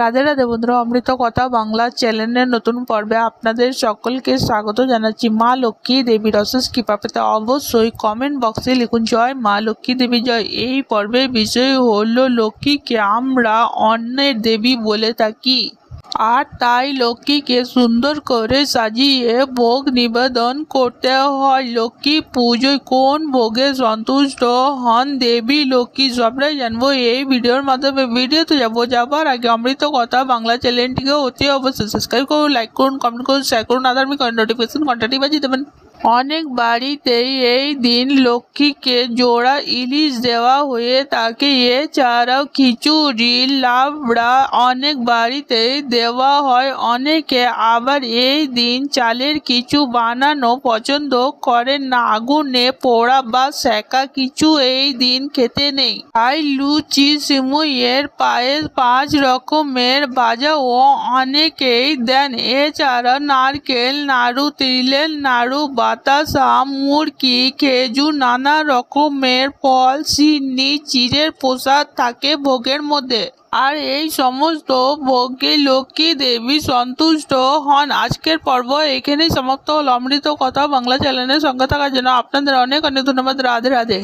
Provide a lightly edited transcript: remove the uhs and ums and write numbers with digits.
রাধে রাধে বন্ধুরা, অমৃত কথা বাংলা চ্যানেলের নতুন পর্বে আপনাদের সকলকে স্বাগত জানাচ্ছি। মা লক্ষ্মী দেবীর অশেষ কৃপা পেতে অবশ্যই কমেন্ট বক্সে লিখুন জয় মা লক্ষ্মী দেবী জয়। এই পর্বের বিষয় হলো লক্ষ্মীকে আমরা অন্নের দেবী বলে থাকি, আর তাই লক্ষ্মীকে সুন্দর করে সাজিয়ে ভোগ নিবেদন করতে হয়। লক্ষ্মী পুজোয় কোন ভোগে সন্তুষ্ট হন দেবী লক্ষ্মী সবটাই জানবো এই ভিডিওর মাধ্যমে। ভিডিওতে যাবার আগে অমৃত কথা বাংলা চ্যানেলটিকে অতি অবশ্যই সাবস্ক্রাইব করুন, লাইক করুন, কমেন্ট করুন, শেয়ার করুন, আধার্মিক নোটিফিকেশন ঘন্টাটি বাজিয়ে দেবেন। অনেক বাড়িতেই এই দিন লক্ষ্মীকে জোড়া ইলিশ দেওয়া হয়ে থাকে। এছাড়াও খিচুড়ি, লাবড়া অনেক বাড়িতেই দেওয়া হয়। অনেকে আবার এই দিন চালের কিছু বানানো পছন্দ করেন না। আগুনে পোড়া বা সেকা কিছু এই দিন খেতে নেই। তাই লুচি, সিমুইয়ের পায়েস, 5 রকমের ভাজাও অনেকেই দেন। এছাড়া নারকেল নাড়ু, তিলের নাড়ু, বাতাসা, মুড়কি, খেজুর, নানা রকমের ফল, সিন্নি, চিড়ের প্রসাদ থাকে ভোগের মধ্যে। আর এই সমস্ত ভোগে লক্ষ্মী দেবী সন্তুষ্ট হন। আজকের পর্ব এখানেই সমাপ্ত হল। অমৃত কথা বাংলা চ্যানেলের সঙ্গে থাকার জন্য আপনাদের অনেক অনেক ধন্যবাদ। রাধে রাধে।